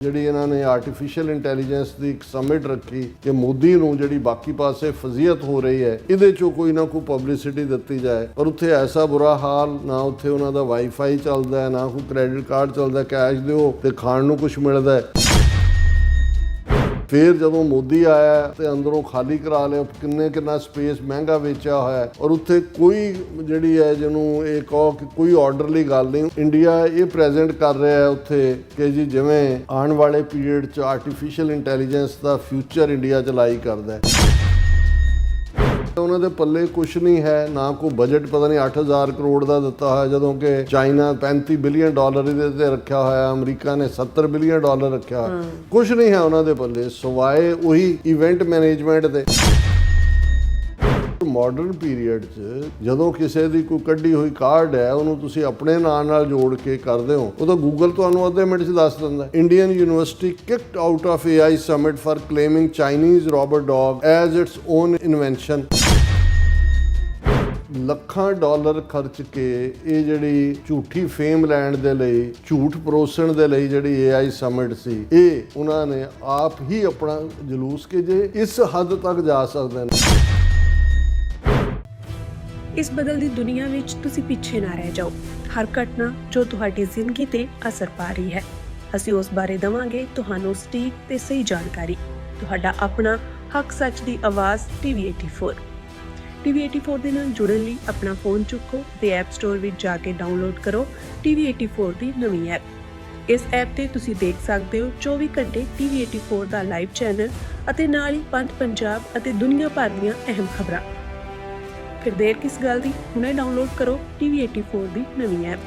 ਜਿਹੜੀ ਇਹਨਾਂ ਨੇ ਆਰਟੀਫੀਸ਼ੀਅਲ ਇੰਟੈਲੀਜੈਂਸ ਦੀ ਇੱਕ ਸਮਿਟ ਰੱਖੀ ਕਿ ਮੋਦੀ ਨੂੰ ਜਿਹੜੀ ਬਾਕੀ ਪਾਸੇ ਫਜ਼ੀਅਤ ਹੋ ਰਹੀ ਹੈ ਇਹਦੇ ਚੋਂ ਕੋਈ ਨਾ ਕੋਈ ਪਬਲਿਸਿਟੀ ਦਿੱਤੀ ਜਾਏ। ਪਰ ਉੱਥੇ ਐਸਾ ਬੁਰਾ ਹਾਲ, ਨਾ ਉੱਥੇ ਉਹਨਾਂ ਦਾ ਵਾਈਫਾਈ ਚੱਲਦਾ, ਨਾ ਕੋਈ ਕ੍ਰੈਡਿਟ ਕਾਰਡ ਚੱਲਦਾ, ਕੈਸ਼ ਦਿਓ ਤੇ ਖਾਣ ਨੂੰ ਕੁਝ ਮਿਲਦਾ ਹੈ। ਫਿਰ ਜਦੋਂ ਮੋਦੀ ਆਇਆ ਤੇ ਅੰਦਰੋਂ ਖਾਲੀ ਕਰਾ ਲਿਆ, ਕਿੰਨਾ ਸਪੇਸ ਮਹਿੰਗਾ ਵੇਚਿਆ ਹੋਇਆ ਔਰ ਉੱਥੇ ਕੋਈ ਜਿਹੜੀ ਹੈ ਜਿਹਨੂੰ ਇਹ ਕਹੋ ਕਿ ਕੋਈ ਆਰਡਰਲੀ ਗੱਲ ਨਹੀਂ। ਇੰਡੀਆ ਇਹ ਪ੍ਰੈਜ਼ੈਂਟ ਕਰ ਰਿਹਾ ਹੈ ਉੱਥੇ ਕਿ ਜੀ ਜਿਵੇਂ ਆਉਣ ਵਾਲੇ ਪੀਰੀਅਡ 'ਚ ਆਰਟੀਫੀਸ਼ੀਅਲ ਇੰਟੈਲੀਜੈਂਸ ਦਾ ਫਿਊਚਰ ਇੰਡੀਆ 'ਚ ਲਾਈ ਕਰਦਾ ਹੈ। ਉਹਨਾਂ ਦੇ ਪੱਲੇ ਕੁਛ ਨਹੀਂ ਹੈ, ਨਾ ਕੋਈ ਬਜਟ ਪਤਾ ਨਹੀਂ 8000 ਕਰੋੜ ਦਾ ਦਿੱਤਾ ਹੋਇਆ, ਜਦੋਂ ਕਿ ਚਾਈਨਾ 35 ਬਿਲੀਅਨ ਡਾਲਰ ਇਹਦੇ ਤੇ ਰੱਖਿਆ ਹੋਇਆ, ਅਮਰੀਕਾ ਨੇ 70 ਬਿਲੀਅਨ ਡਾਲਰ ਰੱਖਿਆ। ਕੁਛ ਨਹੀਂ ਹੈ ਉਹਨਾਂ ਦੇ ਪੱਲੇ ਸਿਵਾਏ ਉਹੀ ਇਵੈਂਟ ਮੈਨੇਜਮੈਂਟ ਦੇ। ਮਾਡਰਨ ਪੀਰੀਅਡ 'ਚ ਜਦੋਂ ਕਿਸੇ ਦੀ ਕੋਈ ਕੱਢੀ ਹੋਈ ਕਾਰਡ ਹੈ ਉਹਨੂੰ ਤੁਸੀਂ ਆਪਣੇ ਨਾਂ ਨਾਲ ਜੋੜ ਕੇ ਕਰਦੇ ਹੋ, ਉਹ ਤਾਂ ਗੂਗਲ ਤੁਹਾਨੂੰ ਅੱਧੇ ਮਿੰਟ 'ਚ ਦੱਸ ਦਿੰਦਾ। Indian university kicked out of AI summit for claiming Chinese robot dog as its own invention. ਲੱਖਾਂ ਡਾਲਰ ਖਰਚ ਕੇ ਇਹ ਜਿਹੜੀ ਝੂਠੀ ਫੇਮ ਲੈਣ ਦੇ ਲਈ, ਝੂਠ ਪਰੋਸਣ ਦੇ ਲਈ ਜਿਹੜੀ AI ਸਮਿਟ ਸੀ, ਇਹ ਉਹਨਾਂ ਨੇ ਆਪ ਹੀ ਆਪਣਾ ਜਲੂਸ ਕਿ ਜੇ ਇਸ ਹੱਦ ਤੱਕ ਜਾ ਸਕਦੇ ਨੇ। ਇਸ ਬਦਲਦੀ ਦੁਨੀਆ ਵਿੱਚ ਤੁਸੀਂ ਪਿੱਛੇ ਨਾ ਰਹਿ ਜਾਓ। ਹਰ ਘਟਨਾ ਜੋ ਤੁਹਾਡੀ ਜ਼ਿੰਦਗੀ ਤੇ ਅਸਰ ਪਾ ਰਹੀ ਹੈ, ਅਸੀਂ ਉਸ ਬਾਰੇ ਦਵਾਂਗੇ ਤੁਹਾਨੂੰ ਸਟੀਕ ਤੇ ਸਹੀ ਜਾਣਕਾਰੀ। ਤੁਹਾਡਾ ਆਪਣਾ ਹੱਕ ਸੱਚ ਦੀ ਆਵਾਜ਼ TV84। TV84 ਦੇ ਨਾਲ ਜੁੜਨ ਲਈ ਆਪਣਾ ਫੋਨ ਚੁੱਕੋ ਤੇ ਐਪ ਸਟੋਰ ਵਿੱਚ ਜਾ ਕੇ ਡਾਊਨਲੋਡ ਕਰੋ TV84 ਦੀ ਨਵੀਂ ਐਪ। ਇਸ ਐਪ ਤੇ ਤੁਸੀਂ ਦੇਖ ਸਕਦੇ ਹੋ 24 ਘੰਟੇ TV84 ਦਾ ਲਾਈਵ ਚੈਨਲ ਅਤੇ ਨਾਲ ਹੀ ਪੰਜ ਪੰਜਾਬ ਅਤੇ ਦੁਨੀਆ ਭਰ ਦੀਆਂ ਅਹਿਮ ਖਬਰਾਂ। ਫਿਰ ਦੇਰ ਕਿਸ ਗੱਲ ਦੀ, ਹੁਣੇ ਡਾਊਨਲੋਡ ਕਰੋ TV84 ਦੀ ਨਵੀਂ app.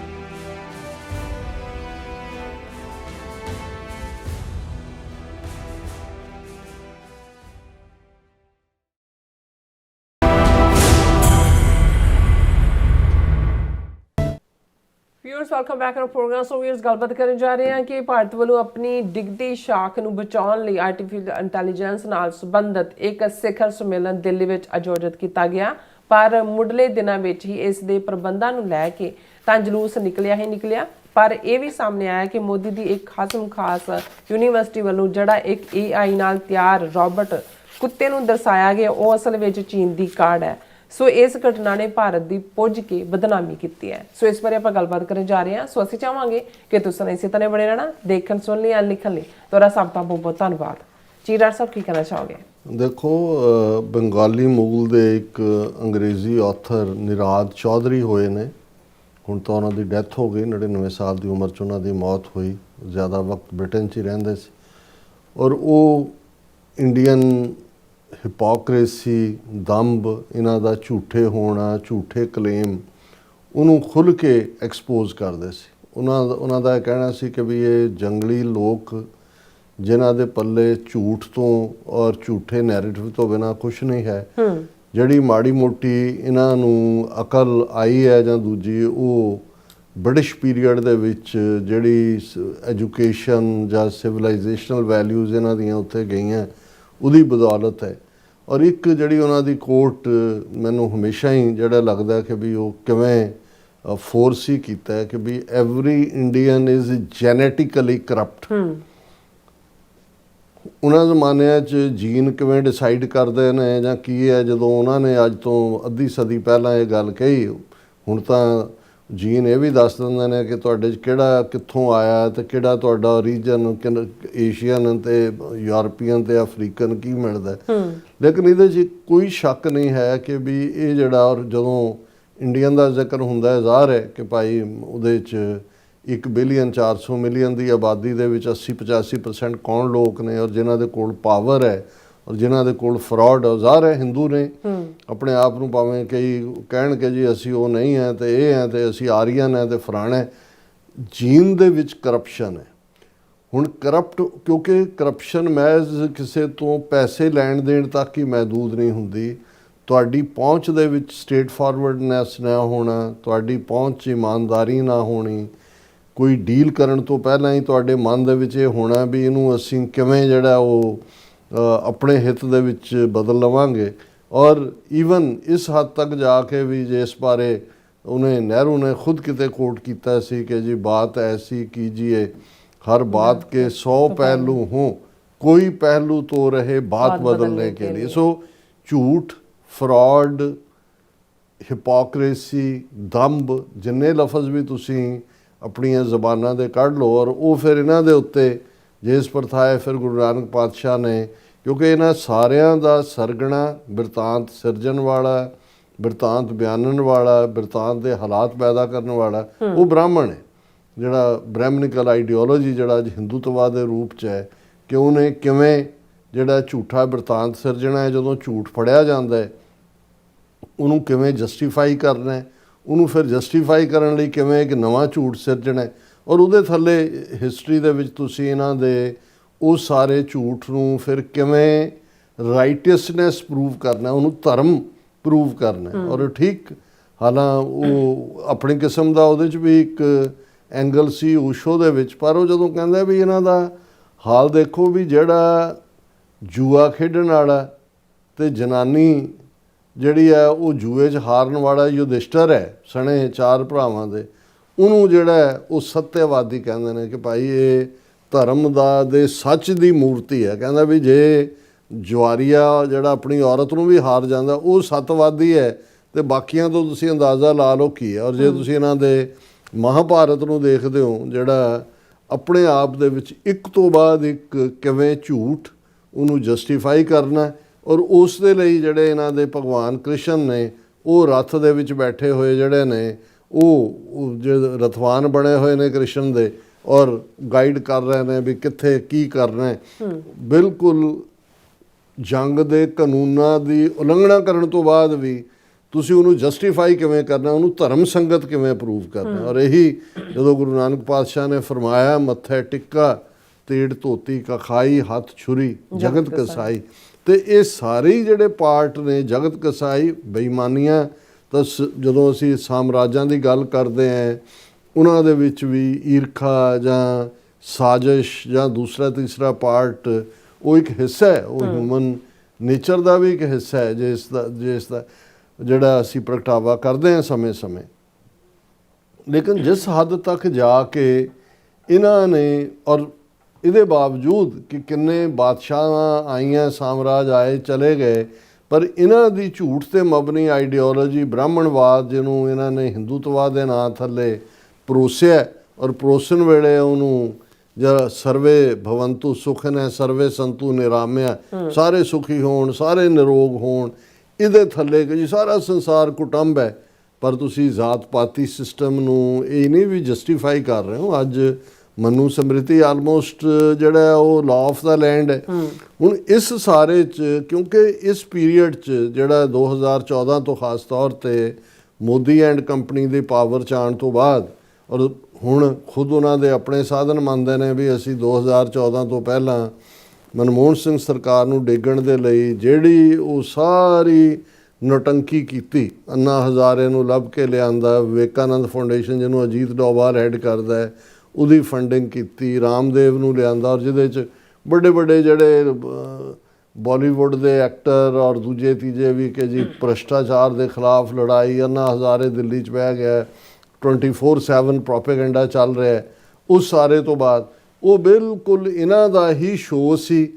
Viewers welcome back to program. So viewers ਗੱਲਬਾਤ ਕਰਨ ਜਾ ਰਹੇ ਹਾਂ ਕਿ ਭਾਰਤ ਵੱਲੋਂ ਆਪਣੀ ਡਿੱਗਦੀ ਸ਼ਾਖ ਨੂੰ ਬਚਾਉਣ ਲਈ ਆਰਟੀਫੀਸ਼ੀਅਲ ਇੰਟੈਲੀਜੈਂਸ ਨਾਲ ਸੰਬੰਧਿਤ ਇੱਕ ਸਿਖਰ ਸੰਮੇਲਨ ਦਿੱਲੀ ਵਿੱਚ ਆਯੋਜਿਤ ਕੀਤਾ ਗਿਆ। ਪਰ ਮੁੱਢਲੇ ਦਿਨਾਂ ਵਿੱਚ ਹੀ ਇਸ ਦੇ ਪ੍ਰਬੰਧਾਂ ਨੂੰ ਲੈ ਕੇ ਤਾਂ ਜਲੂਸ ਨਿਕਲਿਆ। ਪਰ ਇਹ ਵੀ ਸਾਹਮਣੇ ਆਇਆ ਕਿ ਮੋਦੀ ਦੀ ਇੱਕ ਖਾਸ ਯੂਨੀਵਰਸਿਟੀ ਵੱਲੋਂ ਜਿਹੜਾ ਇੱਕ AI ਨਾਲ ਤਿਆਰ ਰੋਬੋਟ ਕੁੱਤੇ ਨੂੰ ਦਰਸਾਇਆ ਗਿਆ, ਉਹ ਅਸਲ ਵਿੱਚ ਚੀਨ ਦੀ ਕਾਢ ਹੈ। ਸੋ ਇਸ ਘਟਨਾ ਨੇ ਭਾਰਤ ਦੀ ਪੁੱਜ ਕੇ ਬਦਨਾਮੀ ਕੀਤੀ ਹੈ। ਸੋ ਇਸ ਬਾਰੇ ਆਪਾਂ ਗੱਲਬਾਤ ਕਰਨ ਜਾ ਰਹੇ ਹਾਂ। ਸੋ ਅਸੀਂ ਚਾਹਾਂਗੇ ਕਿ ਤੁਸੀਂ ਇਸੇ ਤਰ੍ਹਾਂ ਬਣੇ ਰਹਿਣਾ, ਦੇਖਣ ਸੁਣ ਲਈ ਲਿਖਣ ਲਈ ਤੁਹਾਡਾ ਸਭ ਦਾ ਬਹੁਤ ਧੰਨਵਾਦ ਜੀ। ਡਾਕਟਰ ਸਾਹਿਬ ਕੀ ਕਹਿਣਾ ਚਾਹੋਗੇ? ਦੇਖੋ, ਬੰਗਾਲੀ ਮੂਲ ਦੇ ਇੱਕ ਅੰਗਰੇਜ਼ੀ ਆਥਰ ਨਿਰਾਦ ਚੌਧਰੀ ਹੋਏ ਨੇ। ਹੁਣ ਤਾਂ ਉਹਨਾਂ ਦੀ ਡੈਥ ਹੋ ਗਈ, 99 ਸਾਲ ਦੀ ਉਮਰ 'ਚ ਉਹਨਾਂ ਦੀ ਮੌਤ ਹੋਈ। ਜ਼ਿਆਦਾ ਵਕਤ ਬ੍ਰਿਟੇਨ 'ਚ ਹੀ ਰਹਿੰਦੇ ਸੀ ਔਰ ਉਹ ਇੰਡੀਅਨ ਹਿਪੋਕਰੇਸੀ, ਦੰਭ, ਇਹਨਾਂ ਦਾ ਝੂਠੇ ਹੋਣਾ, ਝੂਠੇ ਕਲੇਮ, ਉਹਨੂੰ ਖੁੱਲ੍ਹ ਕੇ ਐਕਸਪੋਜ਼ ਕਰਦੇ ਸੀ। ਉਹਨਾਂ ਦਾ ਇਹ ਕਹਿਣਾ ਸੀ ਕਿ ਵੀ ਇਹ ਜੰਗਲੀ ਲੋਕ ਜਿਨ੍ਹਾਂ ਦੇ ਪੱਲੇ ਝੂਠ ਤੋਂ ਔਰ ਝੂਠੇ ਨੈਰੇਟਿਵ ਤੋਂ ਬਿਨਾਂ ਕੁਛ ਨਹੀਂ ਹੈ, ਜਿਹੜੀ ਮਾੜੀ ਮੋਟੀ ਇਹਨਾਂ ਨੂੰ ਅਕਲ ਆਈ ਹੈ ਜਾਂ ਦੂਜੀ, ਉਹ ਬ੍ਰਿਟਿਸ਼ ਪੀਰੀਅਡ ਦੇ ਵਿੱਚ ਜਿਹੜੀ ਐਜੂਕੇਸ਼ਨ ਜਾਂ ਸਿਵਲਾਈਜੇਸ਼ਨਲ ਵੈਲਿਊਜ਼ ਇਹਨਾਂ ਦੀਆਂ ਉੱਥੇ ਗਈਆਂ, ਉਹਦੀ ਬਦੌਲਤ ਹੈ। ਔਰ ਇੱਕ ਜਿਹੜੀ ਉਹਨਾਂ ਦੀ ਕੋਟ ਮੈਨੂੰ ਹਮੇਸ਼ਾ ਹੀ ਜਿਹੜਾ ਲੱਗਦਾ ਕਿ ਵੀ ਉਹ ਕਿਵੇਂ ਫੋਰਸ ਹੀ ਕੀਤਾ ਹੈ ਕਿ ਵੀ every Indian is genetically corrupt. ਉਹਨਾਂ ਜ਼ਮਾਨਿਆਂ 'ਚ ਜੀਨ ਕਿਵੇਂ ਡਿਸਾਈਡ ਕਰਦੇ ਨੇ ਜਾਂ ਕੀ ਹੈ, ਜਦੋਂ ਉਹਨਾਂ ਨੇ ਅੱਜ ਤੋਂ ਅੱਧੀ ਸਦੀ ਪਹਿਲਾਂ ਇਹ ਗੱਲ ਕਹੀ, ਹੁਣ ਤਾਂ ਜੀਨ ਇਹ ਵੀ ਦੱਸ ਦਿੰਦੇ ਨੇ ਕਿ ਤੁਹਾਡੇ 'ਚ ਕਿਹੜਾ ਕਿੱਥੋਂ ਆਇਆ ਤੇ ਕਿਹੜਾ ਤੁਹਾਡਾ ਰੀਜਨ, ਏਸ਼ੀਅਨ ਤੇ ਯੂਰਪੀਅਨ ਤੇ ਅਫਰੀਕਨ ਕੀ ਮਿਲਦਾ। ਲੇਕਿਨ ਇਹਦੇ 'ਚ ਕੋਈ ਸ਼ੱਕ ਨਹੀਂ ਹੈ ਕਿ ਵੀ ਇਹ ਜਿਹੜਾ, ਔਰ ਜਦੋਂ ਇੰਡੀਅਨ ਦਾ ਜ਼ਿਕਰ ਹੁੰਦਾ, ਜ਼ਾਹਰ ਹੈ ਕਿ ਭਾਈ ਉਹਦੇ 'ਚ 1 ਬਿਲੀਅਨ 400 ਮਿਲੀਅਨ ਦੀ ਆਬਾਦੀ ਦੇ ਵਿੱਚ 80-85% ਕੌਣ ਲੋਕ ਨੇ ਔਰ ਜਿਨ੍ਹਾਂ ਦੇ ਕੋਲ ਪਾਵਰ ਹੈ ਔਰ ਜਿਨ੍ਹਾਂ ਦੇ ਕੋਲ ਫਰਾਡ, ਜ਼ਾਹਰ ਹੈ ਹਿੰਦੂ ਨੇ। ਆਪਣੇ ਆਪ ਨੂੰ ਭਾਵੇਂ ਕਈ ਕਹਿਣ ਕਿ ਜੀ ਅਸੀਂ ਉਹ ਨਹੀਂ ਹੈ ਤੇ ਇਹ ਹੈ ਤੇ ਅਸੀਂ ਆਰੀਅਨ ਹੈ ਤੇ ਫਲਾਣਾ ਹੈ। ਜੀਨ ਦੇ ਵਿੱਚ ਕਰਪਸ਼ਨ ਹੈ। ਹੁਣ ਕਿਉਂਕਿ ਕਰਪਸ਼ਨ ਮਹਿਜ਼ ਕਿਸੇ ਤੋਂ ਪੈਸੇ ਲੈਣ ਦੇਣ ਤੱਕ ਹੀ ਮਹਿਦੂਦ ਨਹੀਂ ਹੁੰਦੀ। ਤੁਹਾਡੀ ਪਹੁੰਚ ਦੇ ਵਿੱਚ ਸਟ੍ਰੇਟ ਫਾਰਵਰਡਨੈਸ ਨਾ ਹੋਣਾ, ਤੁਹਾਡੀ ਪਹੁੰਚ 'ਚ ਇਮਾਨਦਾਰੀ ਨਾ ਹੋਣੀ, ਕੋਈ ਡੀਲ ਕਰਨ ਤੋਂ ਪਹਿਲਾਂ ਹੀ ਤੁਹਾਡੇ ਮਨ ਦੇ ਵਿੱਚ ਇਹ ਹੋਣਾ ਵੀ ਇਹਨੂੰ ਅਸੀਂ ਕਿਵੇਂ ਜਿਹੜਾ ਉਹ ਆਪਣੇ ਹਿੱਤ ਦੇ ਵਿੱਚ ਬਦਲ ਲਵਾਂਗੇ। ਔਰ ਈਵਨ ਇਸ ਹੱਦ ਤੱਕ ਜਾ ਕੇ ਵੀ ਜਿਸ ਬਾਰੇ ਉਹਨੇ ਨਹਿਰੂ ਨੇ ਖੁਦ ਕਿਤੇ ਕੋਟ ਕੀਤਾ ਸੀ ਕਿ ਜੀ ਬਾਤ ਐਸੀ ਕੀਜੀਏ हर बात के 100 पहलू हों, कोई पहलू तो रहे बात बदलने के लिए। सो झूठ, फ्रॉड, हिपोक्रेसी, दंभ, जिन्ने लफज भी तुसी अपनियां ਜ਼ਬਾਨਾਂ ਦੇ ਕੱਢ ਲਓ, ਔਰ ਉਹ ਫਿਰ ਇਹਨਾਂ ਦੇ ਉੱਤੇ ਜਿਸ ਪ੍ਰਥਾਏ ਫਿਰ ਗੁਰੂ ਨਾਨਕ ਪਾਤਸ਼ਾਹ ਨੇ, ਕਿਉਂਕਿ ਇਹਨਾਂ ਸਾਰਿਆਂ ਦਾ ਸਰਗਣਾ ਬਿਰਤਾਂਤ ਸਿਰਜਣ ਵਾਲਾ, ਬਿਰਤਾਂਤ ਬਿਆਨਣ ਵਾਲਾ, ਬਿਰਤਾਂਤ ਦੇ ਹਾਲਾਤ ਪੈਦਾ ਕਰਨ ਵਾਲਾ ਉਹ ਬ੍ਰਾਹਮਣ ਹੈ। ਜਿਹੜਾ ਬ੍ਰਹਿਮਨਿਕਲ ਆਈਡੀਓਲੋਜੀ ਜਿਹੜਾ ਅੱਜ ਹਿੰਦੂਤਵਾਦ ਦੇ ਰੂਪ 'ਚ ਹੈ, ਕਿ ਉਹਨੇ ਕਿਵੇਂ ਜਿਹੜਾ ਝੂਠਾ ਬਿਰਤਾਂਤ ਸਿਰਜਣਾ ਹੈ, ਜਦੋਂ ਝੂਠ ਫੜਿਆ ਜਾਂਦਾ ਹੈ ਉਹਨੂੰ ਕਿਵੇਂ ਜਸਟੀਫਾਈ ਕਰਨਾ ਹੈ, ਉਹਨੂੰ ਫਿਰ ਜਸਟੀਫਾਈ ਕਰਨ ਲਈ ਕਿਵੇਂ ਇੱਕ ਨਵਾਂ ਝੂਠ ਸਿਰਜਣਾ ਹੈ, ਔਰ ਉਹਦੇ ਥੱਲੇ ਹਿਸਟਰੀ ਦੇ ਵਿੱਚ ਤੁਸੀਂ ਇਹਨਾਂ ਦੇ ਉਹ ਸਾਰੇ ਝੂਠ ਨੂੰ ਫਿਰ ਕਿਵੇਂ ਰਾਈਟੀਅਸਨੈਸ ਪ੍ਰੂਵ ਕਰਨਾ, ਉਹਨੂੰ ਧਰਮ ਪ੍ਰੂਵ ਕਰਨਾ। ਔਰ ਠੀਕ ਹਾਲਾਂ ਉਹ ਆਪਣੀ ਕਿਸਮ ਦਾ ਉਹਦੇ 'ਚ ਵੀ ਇੱਕ ਐਂਗਲ ਸੀ ਓਸ਼ੋ ਦੇ ਵਿੱਚ, ਪਰ ਉਹ ਜਦੋਂ ਕਹਿੰਦਾ ਵੀ ਇਹਨਾਂ ਦਾ ਹਾਲ ਦੇਖੋ ਵੀ ਜਿਹੜਾ ਜੂਆ ਖੇਡਣ ਵਾਲਾ ਤੇ ਜਨਾਨੀ ਜਿਹੜੀ ਹੈ ਉਹ ਜੂਏ 'ਚ ਹਾਰਨ ਵਾਲਾ ਯੁਧਿਸ਼ਟਰ ਹੈ ਸਣੇ 4 ਭਰਾਵਾਂ ਦੇ, ਉਹਨੂੰ ਜਿਹੜਾ ਹੈ ਉਹ ਸੱਤਿਆਵਾਦੀ ਕਹਿੰਦੇ ਨੇ ਕਿ ਭਾਈ ਇਹ ਧਰਮ ਦਾ ਦੇ ਸੱਚ ਦੀ ਮੂਰਤੀ ਹੈ। ਕਹਿੰਦਾ ਵੀ ਜੇ ਜੁਆਰੀਆ ਜਿਹੜਾ ਆਪਣੀ ਔਰਤ ਨੂੰ ਵੀ ਹਾਰ ਜਾਂਦਾ ਉਹ ਸੱਤਵਾਦੀ ਹੈ, ਤੇ ਬਾਕੀਆਂ ਤੋਂ ਤੁਸੀਂ ਅੰਦਾਜ਼ਾ ਲਾ ਲਓ ਕੀ ਹੈ। ਔਰ ਜੇ ਤੁਸੀਂ ਇਹਨਾਂ ਦੇ ਮਹਾਭਾਰਤ ਨੂੰ ਦੇਖਦੇ ਹੋ, ਜਿਹੜਾ ਆਪਣੇ ਆਪ ਦੇ ਵਿੱਚ ਇੱਕ ਤੋਂ ਬਾਅਦ ਇੱਕ ਕਿਵੇਂ ਝੂਠ ਉਹਨੂੰ ਜਸਟੀਫਾਈ ਕਰਨਾ, ਔਰ ਉਸ ਦੇ ਲਈ ਜਿਹੜੇ ਇਹਨਾਂ ਦੇ ਭਗਵਾਨ ਕ੍ਰਿਸ਼ਨ ਨੇ ਉਹ ਰੱਥ ਦੇ ਵਿੱਚ ਬੈਠੇ ਹੋਏ ਜਿਹੜੇ ਨੇ ਉਹ ਜਿਹੜੇ ਰਥਵਾਨ ਬਣੇ ਹੋਏ ਨੇ ਕ੍ਰਿਸ਼ਨ ਦੇ, ਔਰ ਗਾਈਡ ਕਰ ਰਹੇ ਨੇ ਵੀ ਕਿੱਥੇ ਕੀ ਕਰਨਾ ਹੈ। ਬਿਲਕੁਲ ਜੰਗ ਦੇ ਕਾਨੂੰਨਾਂ ਦੀ ਉਲੰਘਣਾ ਕਰਨ ਤੋਂ ਬਾਅਦ ਵੀ ਤੁਸੀਂ ਉਹਨੂੰ ਜਸਟੀਫਾਈ ਕਿਵੇਂ ਕਰਨਾ, ਉਹਨੂੰ ਧਰਮ ਸੰਗਤ ਕਿਵੇਂ ਪ੍ਰੂਵ ਕਰਨਾ। ਔਰ ਇਹੀ ਜਦੋਂ ਗੁਰੂ ਨਾਨਕ ਪਾਤਸ਼ਾਹ ਨੇ ਫਰਮਾਇਆ ਮੱਥੇ ਟਿੱਕਾ ਤੀੜ ਧੋਤੀ ਕਖਾਈ ਹੱਥ ਛੁਰੀ ਜਗਤ ਕਸਾਈ, ਤੇ ਇਹ ਸਾਰੇ ਜਿਹੜੇ ਪਾਰਟ ਨੇ ਜਗਤ ਕਸਾਈ ਬੇਈਮਾਨੀਆਂ, ਤਾਂ ਜਦੋਂ ਅਸੀਂ ਸਾਮਰਾਜਾਂ ਦੀ ਗੱਲ ਕਰਦੇ ਹਾਂ ਉਹਨਾਂ ਦੇ ਵਿੱਚ ਵੀ ਈਰਖਾ ਜਾਂ ਸਾਜ਼ਿਸ਼ ਜਾਂ ਦੂਸਰਾ ਤੀਸਰਾ ਪਾਰਟ ਉਹ ਇੱਕ ਹਿੱਸਾ ਹੈ, ਉਹ ਹਿਊਮਨ ਨੇਚਰ ਦਾ ਵੀ ਇੱਕ ਹਿੱਸਾ ਹੈ ਜਿਸ ਦਾ ਜਿਹੜਾ ਅਸੀਂ ਪ੍ਰਗਟਾਵਾ ਕਰਦੇ ਹਾਂ ਸਮੇਂ-ਸਮੇਂ। ਲੇਕਿਨ ਜਿਸ ਹੱਦ ਤੱਕ ਜਾ ਕੇ ਇਹਨਾਂ ਨੇ, ਔਰ ਇਹਦੇ ਬਾਵਜੂਦ ਕਿ ਕਿੰਨੇ ਬਾਦਸ਼ਾਹਾਂ ਆਈਆਂ, ਸਾਮਰਾਜ ਆਏ ਚਲੇ ਗਏ, ਪਰ ਇਹਨਾਂ ਦੀ ਝੂਠ ਤੇ ਮਬਨੀ ਆਈਡੀਓਲੋਜੀ ਬ੍ਰਾਹਮਣਵਾਦ ਜਿਹਨੂੰ ਇਹਨਾਂ ਨੇ ਹਿੰਦੂਤਵਾਦ ਦੇ ਨਾਂ ਥੱਲੇ ਪਰੋਸਿਆ, ਔਰ ਪਰੋਸਣ ਵੇਲੇ ਉਹਨੂੰ ਜਾਂ ਸਰਵੇ ਭਵੰਤੂ ਸੁਖਨ ਸਰਵੇ ਸੰਤੂ ਨਿਰਾਮਿਆ, ਸਾਰੇ ਸੁਖੀ ਹੋਣ, ਸਾਰੇ ਨਿਰੋਗ ਹੋਣ, ਇਹਦੇ ਥੱਲੇ ਕਿ ਜੀ ਸਾਰਾ ਸੰਸਾਰ ਕੁਟੰਬ ਹੈ। ਪਰ ਤੁਸੀਂ ਜ਼ਾਤ ਪਾਤੀ ਸਿਸਟਮ ਨੂੰ ਇਹ ਨਹੀਂ ਵੀ ਜਸਟੀਫਾਈ ਕਰ ਰਹੇ ਹੋ। ਅੱਜ ਮਨੂ ਸਮ੍ਰਿਤੀ ਆਲਮੋਸਟ ਜਿਹੜਾ ਉਹ ਲਾਅ ਆਫ ਦਾ ਲੈਂਡ ਹੈ। ਹੁਣ ਇਸ ਸਾਰੇ 'ਚ ਕਿਉਂਕਿ ਇਸ ਪੀਰੀਅਡ 'ਚ ਜਿਹੜਾ 2014 ਤੋਂ ਖਾਸ ਤੌਰ 'ਤੇ Modi and company the power 'ਚ ਆਉਣ ਤੋਂ ਬਾਅਦ, ਔਰ ਹੁਣ ਖੁਦ ਉਹਨਾਂ ਦੇ ਆਪਣੇ ਸਾਧਨ ਮੰਨਦੇ ਨੇ ਵੀ ਅਸੀਂ 2014 ਤੋਂ ਪਹਿਲਾਂ ਮਨਮੋਹਨ ਸਿੰਘ ਸਰਕਾਰ ਨੂੰ ਡੇਗਣ ਦੇ ਲਈ ਜਿਹੜੀ ਉਹ ਸਾਰੀ ਨੌਟੰਕੀ ਕੀਤੀ, ਅੰਨਾ ਹਜ਼ਾਰੇ ਨੂੰ ਲੱਭ ਕੇ ਲਿਆਂਦਾ, ਵਿਵੇਕਾਨੰਦ ਫਾਊਂਡੇਸ਼ਨ ਜਿਹਨੂੰ ਅਜੀਤ ਡੋਭਾਲ ਹੈਡ ਕਰਦਾ ਹੈ ਉਹਦੀ ਫੰਡਿੰਗ ਕੀਤੀ, ਰਾਮਦੇਵ ਨੂੰ ਲਿਆਂਦਾ, ਔਰ ਜਿਹਦੇ 'ਚ ਵੱਡੇ ਵੱਡੇ ਜਿਹੜੇ ਬਾਲੀਵੁੱਡ ਦੇ ਐਕਟਰ ਔਰ ਦੂਜੇ ਤੀਜੇ ਵੀ ਕਿ ਜੀ ਭ੍ਰਿਸ਼ਟਾਚਾਰ ਦੇ ਖਿਲਾਫ ਲੜਾਈ, ਅੰਨਾ ਹਜ਼ਾਰੇ ਦਿੱਲੀ 'ਚ ਬਹਿ ਗਿਆ, 24/7 ਪ੍ਰੋਪੇਗੈਂਡਾ ਚੱਲ ਰਿਹਾ। ਉਸ ਸਾਰੇ ਤੋਂ ਬਾਅਦ ਉਹ ਬਿਲਕੁਲ ਇਹਨਾਂ ਦਾ ਹੀ ਸ਼ੋਅ ਸੀ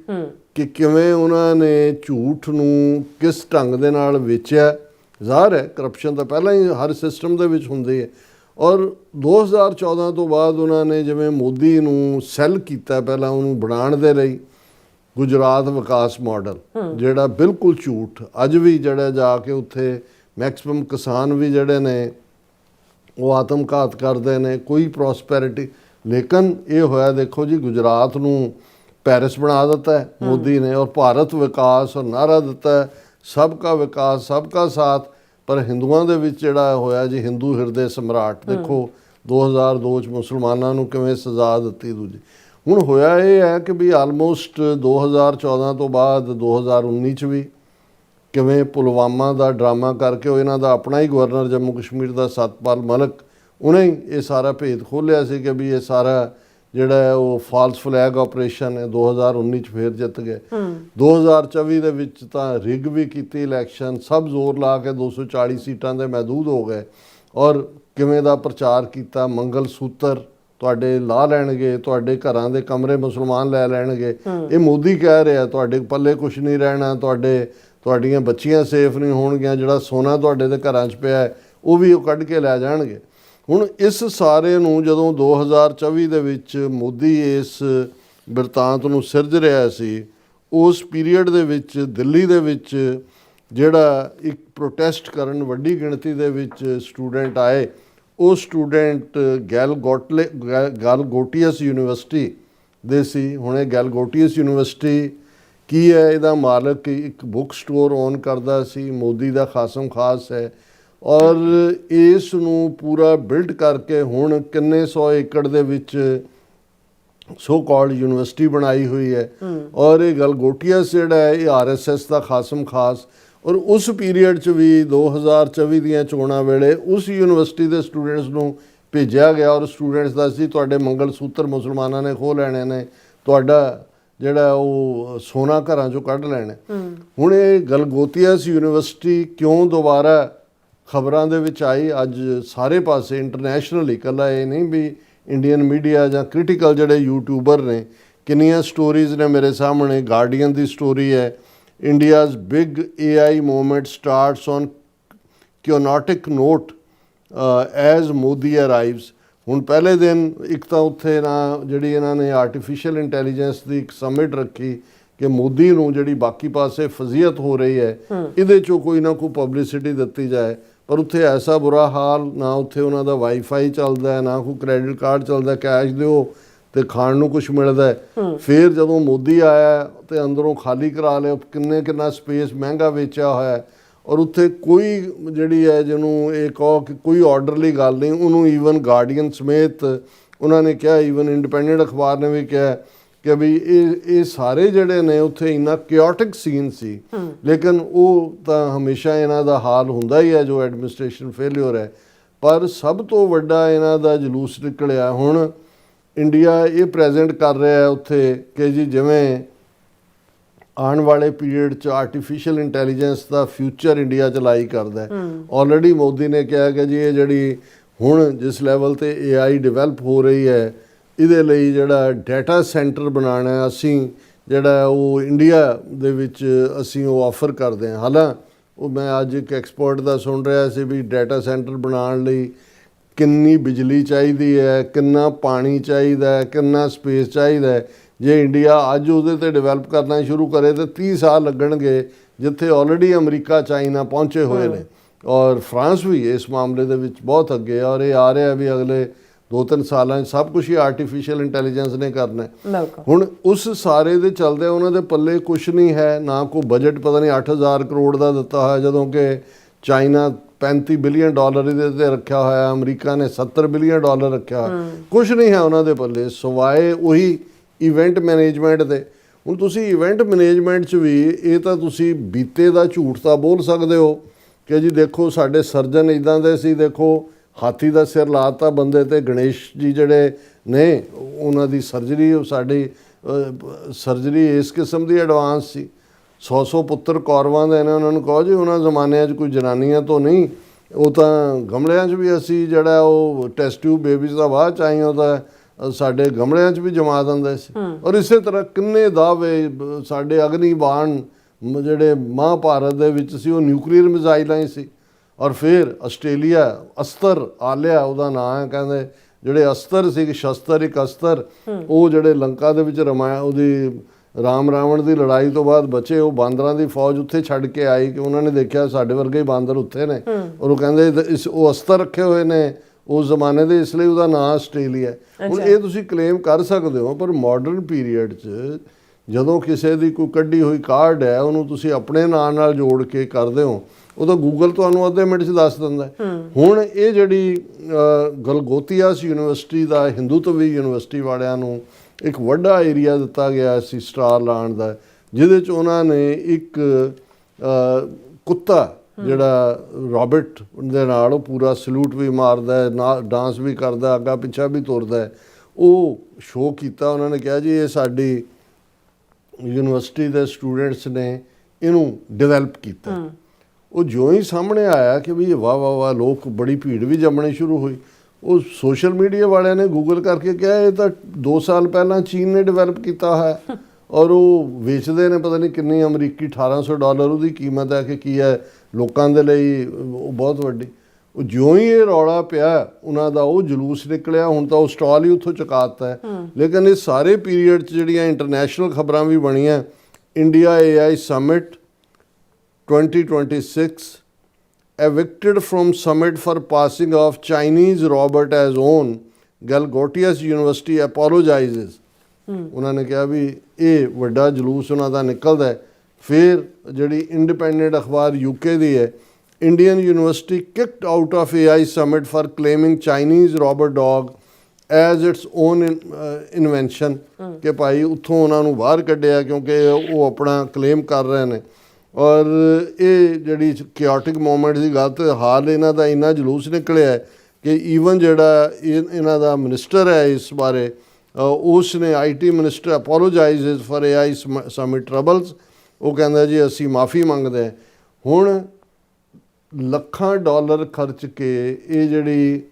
ਕਿ ਕਿਵੇਂ ਉਹਨਾਂ ਨੇ ਝੂਠ ਨੂੰ ਕਿਸ ਢੰਗ ਦੇ ਨਾਲ ਵੇਚਿਆ। ਜ਼ਾਹਰ ਹੈ ਕਰਪਸ਼ਨ ਤਾਂ ਪਹਿਲਾਂ ਹੀ ਹਰ ਸਿਸਟਮ ਦੇ ਵਿੱਚ ਹੁੰਦੀ ਹੈ, ਔਰ 2014 ਤੋਂ ਬਾਅਦ ਉਹਨਾਂ ਨੇ ਜਿਵੇਂ ਮੋਦੀ ਨੂੰ ਸੈੱਲ ਕੀਤਾ, ਪਹਿਲਾਂ ਉਹਨੂੰ ਬਣਾਉਣ ਦੇ ਲਈ ਗੁਜਰਾਤ ਵਿਕਾਸ ਮਾਡਲ ਜਿਹੜਾ ਬਿਲਕੁਲ ਝੂਠ, ਅੱਜ ਵੀ ਜਿਹੜਾ ਜਾ ਕੇ ਉੱਥੇ ਮੈਕਸਿਮਮ ਕਿਸਾਨ ਵੀ ਜਿਹੜੇ ਨੇ ਉਹ ਆਤਮਘਾਤ ਕਰਦੇ ਨੇ, ਕੋਈ ਪ੍ਰੋਸਪੈਰਿਟੀ। ਲੇਕਿਨ ਇਹ ਹੋਇਆ ਦੇਖੋ ਜੀ, ਗੁਜਰਾਤ ਨੂੰ ਪੈਰਿਸ ਬਣਾ ਦਿੱਤਾ ਹੈ ਮੋਦੀ ਨੇ, ਔਰ ਭਾਰਤ ਵਿਕਾਸ, ਔਰ ਨਾਅਰਾ ਦਿੱਤਾ ਹੈ ਸਭ ਕਾ ਵਿਕਾਸ ਸਭ ਕਾ ਸਾਥ। ਪਰ ਹਿੰਦੂਆਂ ਦੇ ਵਿੱਚ ਜਿਹੜਾ ਹੋਇਆ ਜੀ, ਹਿੰਦੂ ਹਿਰਦੇ ਸਮਰਾਟ ਦੇਖੋ 2002 'ਚ ਮੁਸਲਮਾਨਾਂ ਨੂੰ ਕਿਵੇਂ ਸਜ਼ਾ ਦਿੱਤੀ ਦੂਜੀ। ਹੁਣ ਹੋਇਆ ਇਹ ਹੈ ਕਿ ਵੀ ਆਲਮੋਸਟ 2014 ਤੋਂ ਬਾਅਦ 2019 'ਚ ਵੀ ਕਿਵੇਂ ਪੁਲਵਾਮਾ ਦਾ ਡਰਾਮਾ ਕਰਕੇ ਉਹ ਇਹਨਾਂ ਦਾ ਆਪਣਾ ਹੀ ਗਵਰਨਰ ਜੰਮੂ ਕਸ਼ਮੀਰ ਦਾ ਸਤਪਾਲ ਮਲਿਕ, ਉਹਨੇ ਹੀ ਇਹ ਸਾਰਾ ਭੇਦ ਖੋਲ੍ਹਿਆ ਸੀ ਕਿ ਵੀ ਇਹ ਸਾਰਾ ਜਿਹੜਾ ਹੈ ਉਹ ਫਾਲਸ ਫਲੈਗ ਆਪਰੇਸ਼ਨ ਹੈ। 2019 'ਚ ਫੇਰ ਜਿੱਤ ਗਏ। 2024 ਦੇ ਵਿੱਚ ਤਾਂ ਰਿਗ ਵੀ ਕੀਤੀ ਇਲੈਕਸ਼ਨ, ਸਭ ਜ਼ੋਰ ਲਾ ਕੇ 240 ਸੀਟਾਂ ਦੇ ਮਹਿਦੂਦ ਹੋ ਗਏ, ਔਰ ਕਿਵੇਂ ਦਾ ਪ੍ਰਚਾਰ ਕੀਤਾ, ਮੰਗਲ ਸੂਤਰ ਤੁਹਾਡੇ ਲਾ ਲੈਣਗੇ, ਤੁਹਾਡੇ ਘਰਾਂ ਦੇ ਕਮਰੇ ਮੁਸਲਮਾਨ ਲੈ ਲੈਣਗੇ। ਇਹ ਮੋਦੀ ਕਹਿ ਰਿਹਾ ਤੁਹਾਡੇ ਪੱਲੇ ਕੁਝ ਨਹੀਂ ਰਹਿਣਾ, ਤੁਹਾਡੀਆਂ ਬੱਚੀਆਂ ਸੇਫ ਨਹੀਂ ਹੋਣਗੀਆਂ, ਜਿਹੜਾ ਸੋਨਾ ਤੁਹਾਡੇ ਦੇ ਘਰਾਂ 'ਚ ਪਿਆ ਹੈ ਉਹ ਵੀ ਉਹ ਕੱਢ ਕੇ ਲੈ ਜਾਣਗੇ। ਹੁਣ ਇਸ ਸਾਰੇ ਨੂੰ ਜਦੋਂ 2024 ਦੇ ਵਿੱਚ ਮੋਦੀ ਇਸ ਬਿਰਤਾਂਤ ਨੂੰ ਸਿਰਜ ਰਿਹਾ ਸੀ, ਉਸ ਪੀਰੀਅਡ ਦੇ ਵਿੱਚ ਦਿੱਲੀ ਦੇ ਵਿੱਚ ਜਿਹੜਾ ਇੱਕ ਪ੍ਰੋਟੈਸਟ ਕਰਨ ਵੱਡੀ ਗਿਣਤੀ ਦੇ ਵਿੱਚ ਸਟੂਡੈਂਟ ਆਏ, ਉਹ ਸਟੂਡੈਂਟ ਗੈਲਗੋਟੀਅਸ ਯੂਨੀਵਰਸਿਟੀ ਦੇ ਸੀ। ਹੁਣ ਇਹ ਗੈਲਗੋਟੀਅਸ ਯੂਨੀਵਰਸਿਟੀ ਕੀ ਹੈ? ਇਹਦਾ ਮਾਲਕ ਇੱਕ ਬੁੱਕ ਸਟੋਰ ਓਨ ਕਰਦਾ ਸੀ, ਮੋਦੀ ਦਾ ਖਾਸਮ ਖਾਸ ਹੈ, ਔਰ ਇਸ ਨੂੰ ਪੂਰਾ ਬਿਲਡ ਕਰਕੇ ਹੁਣ ਕਿੰਨੇ 100 ਏਕੜ ਦੇ ਵਿੱਚ ਸੋ ਕਾਲਡ ਯੂਨੀਵਰਸਿਟੀ ਬਣਾਈ ਹੋਈ ਹੈ। ਔਰ ਇਹ ਗਲਗੋਟੀਅਸ ਜਿਹੜਾ ਹੈ ਇਹ RSS ਦਾ ਖਾਸਮ ਖਾਸ, ਔਰ ਉਸ ਪੀਰੀਅਡ 'ਚ ਵੀ 2024 ਦੀਆਂ ਚੋਣਾਂ ਵੇਲੇ ਉਸ ਯੂਨੀਵਰਸਿਟੀ ਦੇ ਸਟੂਡੈਂਟਸ ਨੂੰ ਭੇਜਿਆ ਗਿਆ, ਔਰ ਸਟੂਡੈਂਟਸ ਦਾ ਸੀ ਤੁਹਾਡੇ ਮੰਗਲ ਸੂਤਰ ਮੁਸਲਮਾਨਾਂ ਨੇ ਖੋਹ ਲੈਣੇ ਨੇ, ਤੁਹਾਡਾ ਜਿਹੜਾ ਉਹ ਸੋਨਾ ਘਰਾਂ 'ਚੋਂ ਕੱਢ ਲੈਣਾ। ਹੁਣ ਇਹ ਗਲਗੋਟੀਅਸ ਯੂਨੀਵਰਸਿਟੀ ਕਿਉਂ ਦੁਬਾਰਾ ਖਬਰਾਂ ਦੇ ਵਿੱਚ ਆਈ ਅੱਜ ਸਾਰੇ ਪਾਸੇ ਇੰਟਰਨੈਸ਼ਨਲ, ਇਕੱਲਾ ਇਹ ਨਹੀਂ ਵੀ ਇੰਡੀਅਨ ਮੀਡੀਆ ਜਾਂ ਕ੍ਰਿਟੀਕਲ ਜਿਹੜੇ ਯੂਟਿਊਬਰ ਨੇ, ਕਿੰਨੀਆਂ ਸਟੋਰੀਜ਼ ਨੇ ਮੇਰੇ ਸਾਹਮਣੇ। ਗਾਰਡੀਅਨ ਦੀ ਸਟੋਰੀ ਹੈ, India's big AI movement starts on chaotic note as Modi arrives. ਹੁਣ ਪਹਿਲੇ ਦਿਨ ਇੱਕ ਤਾਂ ਉੱਥੇ ਨਾ ਜਿਹੜੀ ਇਹਨਾਂ ਨੇ ਆਰਟੀਫਿਸ਼ੀਅਲ ਇੰਟੈਲੀਜੈਂਸ ਦੀ ਇੱਕ ਸਮਿਟ ਰੱਖੀ ਕਿ ਮੋਦੀ ਨੂੰ ਜਿਹੜੀ ਬਾਕੀ ਪਾਸੇ ਫਜ਼ੀਅਤ ਹੋ ਰਹੀ ਹੈ ਇਹਦੇ 'ਚੋਂ ਕੋਈ ਨਾ ਕੋਈ ਪਬਲਿਸਿਟੀ ਦਿੱਤੀ ਜਾਏ, ਪਰ ਉੱਥੇ ਐਸਾ ਬੁਰਾ ਹਾਲ, ਨਾ ਉੱਥੇ ਉਹਨਾਂ ਦਾ ਵਾਈਫਾਈ ਚੱਲਦਾ, ਨਾ ਕੋਈ ਕ੍ਰੈਡਿਟ ਕਾਰਡ ਚੱਲਦਾ, ਕੈਸ਼ ਦਿਓ ਤੇ ਖਾਣ ਨੂੰ ਕੁਝ ਮਿਲਦਾ। ਫਿਰ ਜਦੋਂ ਮੋਦੀ ਆਇਆ ਤੇ ਅੰਦਰੋਂ ਖਾਲੀ ਕਰਾ ਲਿਆ, ਕਿੰਨਾ ਸਪੇਸ ਮਹਿੰਗਾ ਵੇਚਿਆ ਹੋਇਆ, ਔਰ ਉੱਥੇ ਕੋਈ ਜਿਹੜੀ ਹੈ ਜਿਹਨੂੰ ਇਹ ਕਹੋ ਕਿ ਕੋਈ ਆਰਡਰਲੀ ਗੱਲ ਨਹੀਂ, ਉਹਨੂੰ ਈਵਨ ਗਾਰਡੀਅਨ ਸਮੇਤ ਉਹਨਾਂ ਨੇ ਕਿਹਾ, ਈਵਨ ਇੰਡੀਪੈਂਡੈਂਟ ਅਖਬਾਰ ਨੇ ਵੀ ਕਿਹਾ ਕਿ ਵੀ ਇਹ ਸਾਰੇ ਜਿਹੜੇ ਨੇ ਉੱਥੇ ਇੰਨਾ ਕਿਓਟਿਕ ਸੀਨ ਸੀ। ਲੇਕਿਨ ਉਹ ਤਾਂ ਹਮੇਸ਼ਾ ਇਹਨਾਂ ਦਾ ਹਾਲ ਹੁੰਦਾ ਹੀ ਹੈ ਜੋ ਐਡਮਿਨਿਸਟ੍ਰੇਸ਼ਨ ਫੇਲਿਅਰ ਹੈ, ਪਰ ਸਭ ਤੋਂ ਵੱਡਾ ਇਹਨਾਂ ਦਾ ਜਲੂਸ ਨਿਕਲਿਆ। ਹੁਣ ਇੰਡੀਆ ਇਹ ਪ੍ਰੈਜ਼ੈਂਟ ਕਰ ਰਿਹਾ ਹੈ ਉੱਥੇ ਕਿ ਜੀ ਜਿਵੇਂ ਆਉਣ ਵਾਲੇ ਪੀਰੀਅਡ 'ਚ ਆਰਟੀਫਿਸ਼ੀਅਲ ਇੰਟੈਲੀਜੈਂਸ ਦਾ ਫਿਊਚਰ ਇੰਡੀਆ 'ਚ ਲਾਈ ਕਰਦਾ ਹੈ। ਆਲਰੇਡੀ ਮੋਦੀ ਨੇ ਕਿਹਾ ਕਿ ਜੀ ਇਹ ਜਿਹੜੀ ਹੁਣ ਜਿਸ ਲੈਵਲ ਤੇ AI ਡਿਵੈਲਪ ਹੋ ਰਹੀ ਹੈ, ਇਹਦੇ ਲਈ ਜਿਹੜਾ ਡਾਟਾ ਸੈਂਟਰ ਬਣਾਉਣਾ ਅਸੀਂ ਜਿਹੜਾ ਉਹ ਇੰਡੀਆ ਦੇ ਵਿੱਚ ਅਸੀਂ ਉਹ ਆਫਰ ਕਰਦੇ ਹਾਂ। ਹਾਲਾਂਕਿ ਉਹ ਮੈਂ ਅੱਜ ਇੱਕ ਐਕਸਪਰਟ ਦਾ ਸੁਣ ਰਿਹਾ ਸੀ ਵੀ ਡਾਟਾ ਸੈਂਟਰ ਬਣਾਉਣ ਲਈ ਕਿੰਨੀ ਬਿਜਲੀ ਚਾਹੀਦੀ ਹੈ, ਕਿੰਨਾ ਪਾਣੀ ਚਾਹੀਦਾ ਹੈ, ਕਿੰਨਾ ਸਪੇਸ ਚਾਹੀਦਾ ਹੈ। ਜੇ ਇੰਡੀਆ ਅੱਜ ਉਹਦੇ 'ਤੇ ਡਿਵੈਲਪ ਕਰਨਾ ਸ਼ੁਰੂ ਕਰੇ ਤਾਂ 30 ਸਾਲ ਲੱਗਣਗੇ, ਜਿੱਥੇ ਆਲਰੇਡੀ ਅਮਰੀਕਾ ਚਾਈਨਾ ਪਹੁੰਚੇ ਹੋਏ ਨੇ, ਔਰ ਫਰਾਂਸ ਵੀ ਇਸ ਮਾਮਲੇ ਦੇ ਵਿੱਚ ਬਹੁਤ ਅੱਗੇ, ਔਰ ਇਹ ਆ ਰਿਹਾ ਵੀ ਅਗਲੇ 2-3 ਸਾਲਾਂ 'ਚ ਸਭ ਕੁਝ ਹੀ ਆਰਟੀਫਿਸ਼ੀਅਲ ਇੰਟੈਲੀਜੈਂਸ ਨੇ ਕਰਨਾ। ਹੁਣ ਉਸ ਸਾਰੇ ਦੇ ਚੱਲਦੇ ਉਹਨਾਂ ਦੇ ਪੱਲੇ ਕੁਛ ਨਹੀਂ ਹੈ, ਨਾ ਕੋਈ ਬਜਟ ਪਤਾ ਨਹੀਂ 8000 ਕਰੋੜ ਦਾ ਦਿੱਤਾ ਹੋਇਆ, ਜਦੋਂ ਕਿ ਚਾਈਨਾ $35 ਬਿਲੀਅਨ ਇਹਦੇ 'ਤੇ ਰੱਖਿਆ ਹੋਇਆ, ਅਮਰੀਕਾ ਨੇ $70 ਬਿਲੀਅਨ ਰੱਖਿਆ ਹੋਇਆ। ਕੁਛ ਨਹੀਂ ਹੈ ਉਹਨਾਂ ਦੇ ਪੱਲੇ ਸਿਵਾਏ ਉਹੀ ਇਵੈਂਟ ਮੈਨੇਜਮੈਂਟ ਦੇ। ਹੁਣ ਤੁਸੀਂ ਇਵੈਂਟ ਮੈਨੇਜਮੈਂਟ 'ਚ ਵੀ ਇਹ ਤਾਂ ਤੁਸੀਂ ਬੀਤੇ ਦਾ ਝੂਠ ਤਾਂ ਬੋਲ ਸਕਦੇ ਹੋ ਕਿ ਜੀ ਦੇਖੋ ਸਾਡੇ ਸਰਜਨ ਇੱਦਾਂ ਦੇ ਸੀ, ਦੇਖੋ ਹਾਥੀ ਦਾ ਸਿਰ ਲਾਤਾ ਬੰਦੇ ਤੇ, ਗਣੇਸ਼ ਜੀ ਜਿਹੜੇ ਨੇ ਉਹਨਾਂ ਦੀ ਸਰਜਰੀ, ਸਾਡੀ ਸਰਜਰੀ ਇਸ ਕਿਸਮ ਦੀ ਐਡਵਾਂਸ ਸੀ। 100 ਪੁੱਤਰ ਕੌਰਵਾਂ ਦੇ ਨੇ, ਉਹਨਾਂ ਨੂੰ ਕਹੋ ਜੀ ਉਹਨਾਂ ਜ਼ਮਾਨਿਆਂ 'ਚ ਕੋਈ ਜਨਾਨੀਆਂ ਤੋਂ ਨਹੀਂ, ਉਹ ਤਾਂ ਗਮਲਿਆਂ 'ਚ ਵੀ ਅਸੀਂ ਜਿਹੜਾ ਉਹ ਟੈਸਟ ਟਿਊਬ ਬੇਬੀਜ਼ ਦਾ ਬਾਅਦ 'ਚ ਆਈਆਂ, ਉਹ ਤਾਂ ਸਾਡੇ ਗਮਲਿਆਂ 'ਚ ਵੀ ਜਮਾ ਦਿੰਦੇ ਸੀ। ਔਰ ਇਸੇ ਤਰ੍ਹਾਂ ਕਿੰਨੇ ਦਾਅਵੇ ਸਾਡੇ ਅਗਨੀ ਬਾਣ ਜਿਹੜੇ ਮਹਾਭਾਰਤ ਦੇ ਵਿੱਚ ਸੀ ਉਹ ਨਿਊਕਲੀਅਰ ਮਿਜ਼ਾਈਲਾਂ ਹੀ ਸੀ। ਔਰ ਫਿਰ ਆਸਟ੍ਰੇਲੀਆ ਅਸਤਰ ਆਲਿਆ ਉਹਦਾ ਨਾਂ ਹੈ, ਕਹਿੰਦੇ ਜਿਹੜੇ ਅਸਤਰ ਸੀ, ਸ਼ਸਤਰ ਇੱਕ ਅਸਤਰ, ਉਹ ਜਿਹੜੇ ਲੰਕਾ ਦੇ ਵਿੱਚ ਉਹਦੀ ਰਾਮ ਰਾਵਣ ਦੀ ਲੜਾਈ ਤੋਂ ਬਾਅਦ ਬਚੇ, ਉਹ ਬਾਂਦਰਾਂ ਦੀ ਫੌਜ ਉੱਥੇ ਛੱਡ ਕੇ ਆਈ ਕਿ ਉਹਨਾਂ ਨੇ ਦੇਖਿਆ ਸਾਡੇ ਵਰਗੇ ਹੀ ਬਾਂਦਰ ਉੱਥੇ ਨੇ, ਔਰ ਉਹ ਕਹਿੰਦੇ ਉਹ ਅਸਤਰ ਰੱਖੇ ਹੋਏ ਨੇ ਉਸ ਜ਼ਮਾਨੇ ਦੇ, ਇਸ ਲਈ ਉਹਦਾ ਨਾਂ ਆਸਟ੍ਰੇਲੀਆ। ਹੁਣ ਇਹ ਤੁਸੀਂ ਕਲੇਮ ਕਰ ਸਕਦੇ ਹੋ, ਪਰ ਮਾਡਰਨ ਪੀਰੀਅਡ 'ਚ ਜਦੋਂ ਕਿਸੇ ਦੀ ਕੋਈ ਕੱਢੀ ਹੋਈ ਕਾਰਡ ਹੈ ਉਹਨੂੰ ਤੁਸੀਂ ਆਪਣੇ ਨਾਂ ਨਾਲ ਜੋੜ ਕੇ ਕਰਦੇ ਹੋ, ਉਹ ਤਾਂ ਗੂਗਲ ਤੁਹਾਨੂੰ ਅੱਧੇ ਮਿੰਟ 'ਚ ਦੱਸ ਦਿੰਦਾ। ਹੁਣ ਇਹ ਜਿਹੜੀ ਗਲਗੋਟੀਅਸ ਯੂਨੀਵਰਸਿਟੀ ਦਾ ਹਿੰਦੂਤਵੀ ਯੂਨੀਵਰਸਿਟੀ ਵਾਲਿਆਂ ਨੂੰ ਇੱਕ ਵੱਡਾ ਏਰੀਆ ਦਿੱਤਾ ਗਿਆ ਸੀ ਸਟਾਰ ਲਾਉਣ ਦਾ, ਜਿਹਦੇ 'ਚ ਉਹਨਾਂ ਨੇ ਇੱਕ ਕੁੱਤਾ ਜਿਹੜਾ ਰੋਬਰਟ ਦੇ ਨਾਲ ਉਹ ਪੂਰਾ ਸਲੂਟ ਵੀ ਮਾਰਦਾ ਹੈ, ਨਾਲ ਡਾਂਸ ਵੀ ਕਰਦਾ, ਅੱਗਾ ਪਿੱਛਾ ਵੀ ਤੁਰਦਾ ਹੈ, ਉਹ ਸ਼ੋਅ ਕੀਤਾ। ਉਹਨਾਂ ਨੇ ਕਿਹਾ ਜੀ ਇਹ ਸਾਡੀ ਯੂਨੀਵਰਸਿਟੀ ਦੇ ਸਟੂਡੈਂਟਸ ਨੇ ਇਹਨੂੰ ਡਿਵੈਲਪ ਕੀਤਾ। ਉਹ ਜਿਉਂ ਹੀ ਸਾਹਮਣੇ ਆਇਆ ਕਿ ਵੀ ਵਾਹ ਵਾਹ ਵਾਹ, ਲੋਕ ਬੜੀ ਭੀੜ ਵੀ ਜੰਮਣੀ ਸ਼ੁਰੂ ਹੋਈ। ਉਹ ਸੋਸ਼ਲ ਮੀਡੀਆ ਵਾਲਿਆਂ ਨੇ ਗੂਗਲ ਕਰਕੇ ਕਿਹਾ ਇਹ ਤਾਂ 2 ਸਾਲ ਪਹਿਲਾਂ ਚੀਨ ਨੇ ਡਿਵੈਲਪ ਕੀਤਾ ਹੈ ਔਰ ਉਹ ਵੇਚਦੇ ਨੇ ਪਤਾ ਨਹੀਂ ਕਿੰਨੀ ਅਮਰੀਕੀ $1800 ਉਹਦੀ ਕੀਮਤ ਹੈ ਕਿ ਕੀ ਹੈ ਲੋਕਾਂ ਦੇ ਲਈ ਉਹ ਬਹੁਤ ਵੱਡੀ। ਉਹ ਜਿਉਂ ਹੀ ਇਹ ਰੌਲਾ ਪਿਆ ਉਹਨਾਂ ਦਾ ਉਹ ਜਲੂਸ ਨਿਕਲਿਆ, ਹੁਣ ਤਾਂ ਉਹ ਸਟਾਲ ਹੀ ਉੱਥੋਂ ਚੁਕਾਤਾ ਹੈ। ਲੇਕਿਨ ਇਹ ਸਾਰੇ ਪੀਰੀਅਡ 'ਚ ਜਿਹੜੀਆਂ ਇੰਟਰਨੈਸ਼ਨਲ ਖਬਰਾਂ ਵੀ ਬਣੀਆਂ, India AI Summit 2026 evicted from summit for passing off Chinese robot as own, Galgotius University apologizes। ਉਹਨਾਂ ਨੇ ਕਿਹਾ ਵੀ ਇਹ ਵੱਡਾ ਜਲੂਸ ਉਹਨਾਂ ਦਾ ਨਿਕਲਦਾ ਹੈ। ਫਿਰ ਜਿਹੜੀ ਇੰਡੀਪੈਂਡੈਂਟ ਅਖਬਾਰ UK ਦੀ ਹੈ, Indian university kicked out of AI Summit for claiming Chinese robot dog as its own invention, ਕਿ ਭਾਈ ਉੱਥੋਂ ਉਹਨਾਂ ਨੂੰ ਬਾਹਰ ਕੱਢਿਆ ਕਿਉਂਕਿ ਉਹ ਆਪਣਾ ਕਲੇਮ ਕਰ ਰਹੇ ਨੇ। ਔਰ ਇਹ ਜਿਹੜੀ ਕਿਓਟਿਕ ਮੂਵਮੈਂਟ ਦੀ ਗੱਲ ਤੇ ਹਾਲ ਇਹਨਾਂ ਦਾ ਇੰਨਾ ਜਲੂਸ ਨਿਕਲਿਆ ਹੈ ਕਿ ਈਵਨ ਜਿਹੜਾ ਇਹਨਾਂ ਦਾ ਮਿਨਿਸਟਰ ਹੈ ਇਸ ਬਾਰੇ, ਉਸ ਨੇ IT minister apologises for AI Summit troubles. ਉਹ ਕਹਿੰਦਾ ਜੀ ਅਸੀਂ ਮਾਫੀ ਮੰਗਦੇ ਹਾਂ। ਹੁਣ ਲੱਖਾਂ ਡਾਲਰ ਖਰਚ ਕੇ ਇਹ ਜਿਹੜੀ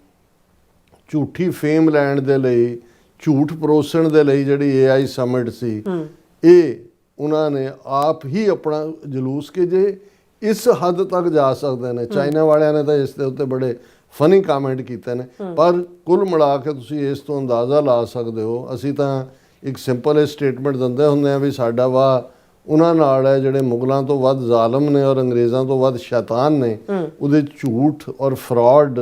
ਝੂਠੀ ਫੇਮ ਲੈਣ ਦੇ ਲਈ, ਝੂਠ ਪਰੋਸਣ ਦੇ ਲਈ ਜਿਹੜੀ AI Summit ਸੀ, ਇਹ ਉਹਨਾਂ ਨੇ ਆਪ ਹੀ ਆਪਣਾ ਜਲੂਸ ਕਿ ਜੇ ਇਸ ਹੱਦ ਤੱਕ ਜਾ ਸਕਦੇ ਨੇ। ਚਾਈਨਾ ਵਾਲਿਆਂ ਨੇ ਤਾਂ ਇਸ ਦੇ ਉੱਤੇ ਬੜੇ ਫਨੀ ਕਮੈਂਟ ਕੀਤੇ ਨੇ, ਪਰ ਕੁੱਲ ਮਿਲਾ ਕੇ ਤੁਸੀਂ ਇਸ ਤੋਂ ਅੰਦਾਜ਼ਾ ਲਾ ਸਕਦੇ ਹੋ। ਅਸੀਂ ਤਾਂ ਇੱਕ ਸਿੰਪਲ ਇਹ ਸਟੇਟਮੈਂਟ ਦਿੰਦੇ ਹੁੰਦੇ ਹਾਂ ਵੀ ਸਾਡਾ ਵਾਹ ਉਹਨਾਂ ਨਾਲ ਹੈ ਜਿਹੜੇ ਮੁਗਲਾਂ ਤੋਂ ਵੱਧ ਜ਼ਾਲਮ ਨੇ ਔਰ ਅੰਗਰੇਜ਼ਾਂ ਤੋਂ ਵੱਧ ਸ਼ੈਤਾਨ ਨੇ। ਉਹਦੇ ਝੂਠ ਔਰ ਫਰਾਡ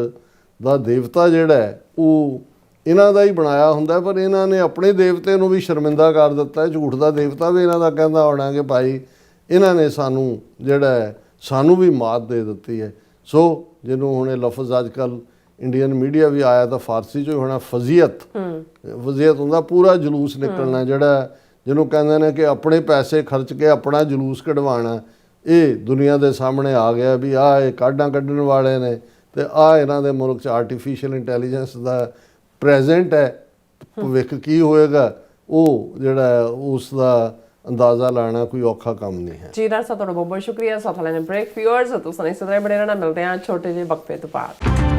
ਦਾ ਦੇਵਤਾ ਜਿਹੜਾ ਹੈ ਉਹ ਇਹਨਾਂ ਦਾ ਹੀ ਬਣਾਇਆ ਹੁੰਦਾ, ਪਰ ਇਹਨਾਂ ਨੇ ਆਪਣੇ ਦੇਵਤੇ ਨੂੰ ਵੀ ਸ਼ਰਮਿੰਦਾ ਕਰ ਦਿੱਤਾ ਹੈ। ਝੂਠ ਦਾ ਦੇਵਤਾ ਵੀ ਇਹਨਾਂ ਦਾ ਕਹਿੰਦਾ ਹੋਣਾ ਕਿ ਭਾਈ ਇਹਨਾਂ ਨੇ ਸਾਨੂੰ ਜਿਹੜਾ ਹੈ ਸਾਨੂੰ ਵੀ ਮਾਤ ਦੇ ਦਿੱਤੀ ਹੈ। ਸੋ ਜਿਹਨੂੰ ਹੁਣ ਇਹ ਲਫ਼ਜ਼ ਅੱਜ ਕੱਲ੍ਹ ਇੰਡੀਅਨ ਮੀਡੀਆ ਵੀ ਆਇਆ ਤਾਂ ਫਾਰਸੀ 'ਚ ਹੋਣਾ ਫਜ਼ੀਅਤ। ਫਜ਼ੀਅਤ ਹੁੰਦਾ ਪੂਰਾ ਜਲੂਸ ਨਿਕਲਣਾ, ਜਿਹੜਾ ਜਿਹਨੂੰ ਕਹਿੰਦੇ ਨੇ ਕਿ ਆਪਣੇ ਪੈਸੇ ਖਰਚ ਕੇ ਆਪਣਾ ਜਲੂਸ ਕਢਵਾਉਣਾ। ਇਹ ਦੁਨੀਆ ਦੇ ਸਾਹਮਣੇ ਆ ਗਿਆ ਵੀ ਆਹ ਇਹ ਕਾਢਾਂ ਕੱਢਣ ਵਾਲੇ ਨੇ ਤੇ ਆਹ ਇਹਨਾਂ ਦੇ ਮੁਲਕ 'ਚ ਆਰਟੀਫਿਸ਼ੀਅਲ ਇੰਟੈਲੀਜੈਂਸ ਦਾ ਪ੍ਰੈਜ਼ੈਂਟ ਹੈ। ਭਵਿੱਖ ਕੀ ਹੋਏਗਾ ਉਹ ਜਿਹੜਾ ਹੈ ਉਸ ਦਾ ਅੰਦਾਜ਼ਾ ਲਾਣਾ ਕੋਈ ਔਖਾ ਕੰਮ ਨਹੀਂ ਹੈ। ਜੀ ਡਾਕਟਰ ਸਾਹਿਬ ਤੁਹਾਡਾ ਬਹੁਤ ਬਹੁਤ ਸ਼ੁਕਰੀਆ। ਸਾਥ ਲੈਣੇ ਬ੍ਰੇਕ। ਵਿਊਅਰਸ ਤੁਸੀਂ ਇਸੇ ਤਰ੍ਹਾਂ ਬਣੇ ਰਹਿਣਾ, ਮਿਲਦੇ ਹਾਂ ਛੋਟੇ ਜਿਹੇ ਵਕਫੇ ਤੋਂ ਬਾਅਦ।